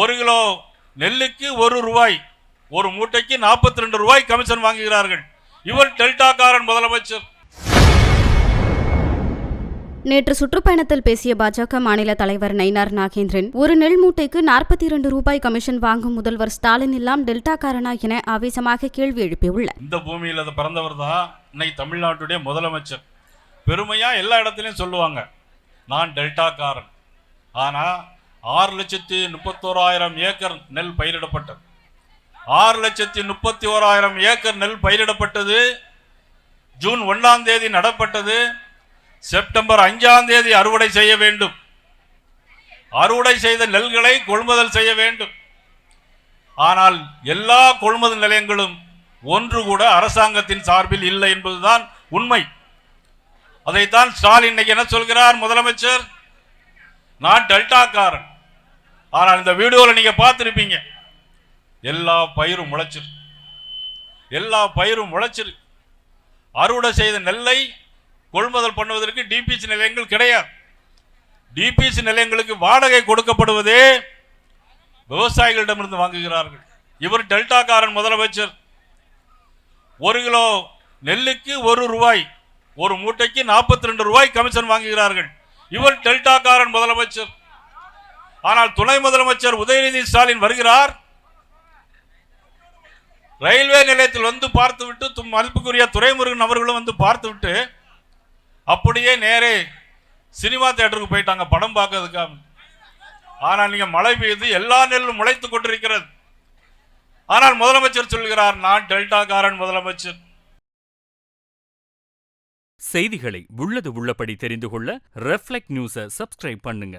ஒரு கிலோ நெல்லுக்கு 1 ரூபாய், ஒரு மூட்டைக்கு 42 ரூபாய் கமிஷன் வாங்குகிறார்கள். இவர் டெல்டாக்காரன் முதலமைச்சர். நேற்று சுற்றுப்பயணத்தில் பேசிய பாஜக மாநில தலைவர் நயினார் நாகேந்திரன், ஒரு நெல் மூட்டைக்கு 42 ரூபாய் கமிஷன் வாங்கும் முதல்வர் ஸ்டாலின் எல்லாம் டெல்டாக்காரனா என ஆவேசமாக கேள்வி எழுப்பியுள்ளார். இந்த பூமியில் அதை பிறந்தவர் தான் இன்னைக்கு தமிழ்நாட்டுடைய முதலமைச்சர். பெருமையா எல்லா இடத்துலையும் சொல்லுவாங்க, நான் டெல்டாக்காரன். ஆனா 6,31,000 ஏக்கர் நெல் பயிரிடப்பட்டது. 6,31,000 ஏக்கர் நெல் பயிரிடப்பட்டது. ஜூன் 1ஆம் தேதி நடப்பட்டது. செப்டம்பர் 5ஆம் தேதி அறுவடை செய்ய வேண்டும். அறுவடை செய்த நெல்களை கொள்முதல் செய்ய வேண்டும். ஆனால் எல்லா கொள்முதல் நிலையங்களும் ஒன்று கூட அரசாங்கத்தின் சார்பில் இல்லை என்பதுதான் உண்மை. அதைத்தான் ஸ்டாலின் இன்னைக்கு என்ன சொல்கிறார் முதலமைச்சர், நான் டெல்டாக்காரன். ஆனால் இந்த வீடியோவில் நீங்க பார்த்திருப்பீங்க, எல்லா பயிரும் முளைச்சிருக்கு. எல்லா பயிரும் முளைச்சிருக்கு. அறுவடை செய்த நெல்லை கொள்முதல் பண்ணுவதற்கு டிபிசி நிலையங்கள் கிடையாது. டிபிசி நிலையங்களுக்கு வாடகை கொடுக்கப்படுவதே விவசாயிகளிடமிருந்து வாங்குகிறார்கள். இவர் டெல்டாக்காரன் முதலமைச்சர். ஒரு கிலோ நெல்லுக்கு 1 ரூபாய், ஒரு மூட்டைக்கு 42 ரூபாய் கமிஷன் வாங்குகிறார்கள். இவர் டெல்டாக்காரன் முதலமைச்சர். ஆனால் துணை முதலமைச்சர் உதயநிதி ஸ்டாலின் வருகிறார், ரயில்வே நிலையத்தில் வந்து பார்த்துவிட்டு, மதிப்புக்குரிய துரைமுருகன் அவர்களும் வந்து பார்த்துவிட்டு அப்படியே நேரே சினிமா தியேட்டருக்கு போயிட்டாங்க படம் பார்க்கறதுக்காக. ஆனால் நீங்க மழை பெய்து எல்லா நெல்லும் முளைத்துக் கொண்டிருக்கிறது. ஆனால் முதலமைச்சர் சொல்கிறார், நான் டெல்டாக்காரன் முதலமைச்சர். செய்திகளை உள்ளது உள்ளபடி தெரிந்து கொள்ள ரெஃப்ளெக்ட் நியூஸை சப்ஸ்கிரைப் பண்ணுங்க.